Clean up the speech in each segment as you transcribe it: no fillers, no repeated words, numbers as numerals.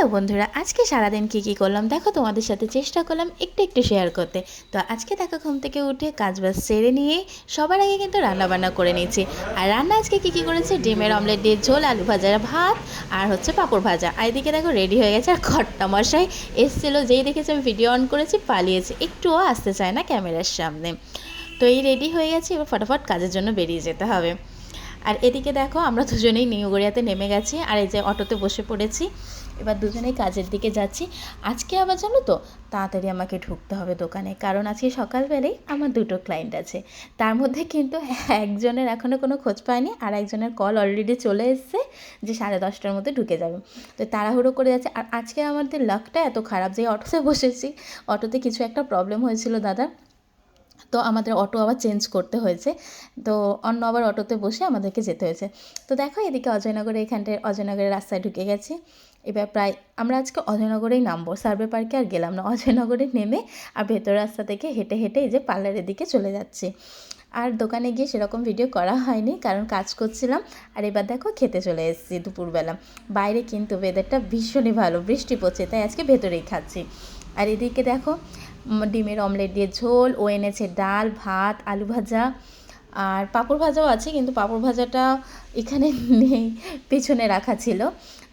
Hello বন্ধুরা, আজকে সারাদিন কী করলাম দেখো, তোমাদের সাথে চেষ্টা করলাম একটু শেয়ার করতে। তো আজকে দেখো, ঘুম থেকে উঠে কাজবাজ সেরে নিয়ে সবার আগে কিন্তু রান্নাবান্না করে নিয়েছি। আর রান্না আজকে কী করেছি, ডিমের অমলেট দিয়ে ঝোল, আলু ভাজা, ভাত আর হচ্ছে পাঁপড় ভাজা। আর এদিকে দেখো রেডি হয়ে গেছে। আর কর্তা মশাই এসেছিলো, যেই দেখেছি আমি ভিডিও অন করেছি পালিয়েছে, একটুও আসতে চায় না ক্যামেরার সামনে। তো এই রেডি হয়ে গেছি, এবার ফটাফট কাজের জন্য বেরিয়ে যেতে হবে। আর এদিকে দেখো, আমরা দুজনেই নিউ গড়িয়াতে নেমে গেছি, আর এই যে অটোতে বসে পড়েছি। এবার দুজনেই কাজের দিকে যাচ্ছি। আজকে আবার জানো তো, তাড়াতাড়ি আমাকে ঢুকতে হবে দোকানে, কারণ আজকে সকালবেলায় আমার দুটো ক্লায়েন্ট আছে। তার মধ্যে কিন্তু একজনের এখনও কোনো খোঁজ পায়নি, আর একজনের কল অলরেডি চলে এসছে যে 10:30টার মধ্যে ঢুকে যাবে। তো তাড়াহুড়ো করে যাচ্ছে। আর আজকে আমাদের লাকটা এত খারাপ যে অটোতে বসেছি, অটোতে কিছু একটা প্রবলেম হয়েছিল দাদা, তো আমাদের অটো আবার চেঞ্জ করতে হয়েছে। তো অন্য আবার অটোতে বসে আমাদেরকে যেতে হয়েছে। তো দেখো এদিকে অজয়নগরে, এখানটায় অজয়নগরের রাস্তায় ঢুকে গেছি। এবার প্রায় আমরা আজকে অজয়নগরেই নামবো, সার্ভে পার্কে আর গেলাম না, অজয়নগরে নেমে আর ভেতর রাস্তা থেকে হেঁটে হেঁটে এই যে পার্লারের দিকে চলে যাচ্ছি। আর দোকানে গিয়ে সেরকম ভিডিও করা হয়নি, কারণ কাজ করছিলাম। আর এবার দেখো খেতে চলে এসেছি দুপুরবেলা। বাইরে কিন্তু ওয়েদারটা ভীষণই ভালো, বৃষ্টি পড়ছে, তাই আজকে ভেতরেই খাচ্ছি। আর এদিকে দেখো ডিমের অমলেট দিয়ে ঝোল, ও এনেছে ডাল, ভাত, আলু ভাজা আর পাঁপড় ভাজাও আছে, কিন্তু পাঁপড় ভাজাটা এখানে নেই, পেছনে রাখা ছিল।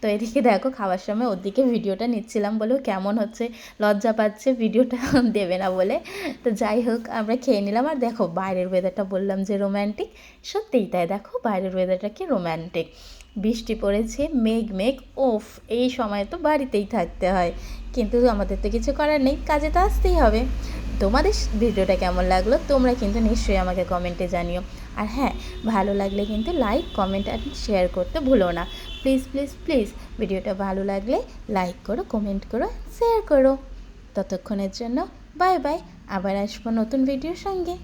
তো এদিকে দেখো খাওয়ার সময় ওর দিকে ভিডিওটা নিচ্ছিলাম, বলেও কেমন হচ্ছে, লজ্জা পাচ্ছে ভিডিওটা দেবে না বলে। তো যাই হোক, আমরা খেয়ে নিলাম। আর দেখো বাইরের ওয়েদারটা বললাম যে রোম্যান্টিক, সত্যিই তাই, দেখো বাইরের ওয়েদারটা কি রোম্যান্টিক। বৃষ্টি পড়েছে, মেঘ মেঘ, ওফ, এই সময় তো বাড়িতেই থাকতে হয়, কিন্তু আমাদের তো কিছু করার নেই, কাজে তো আসতেই হবে। তোমাদের ভিডিওটা কেমন লাগলো তোমরা কিন্তু নিশ্চয়ই আমাকে কমেন্টে জানিও। আর হ্যাঁ, ভালো লাগলে কিন্তু লাইক, কমেন্ট আর শেয়ার করতে ভুলো না। প্লিজ প্লিজ প্লিজ, ভিডিওটা ভালো লাগলে লাইক করো, কমেন্ট করো, শেয়ার করো। ততক্ষণের জন্য বাই বাই, আবার আসবো নতুন ভিডিওর সঙ্গে।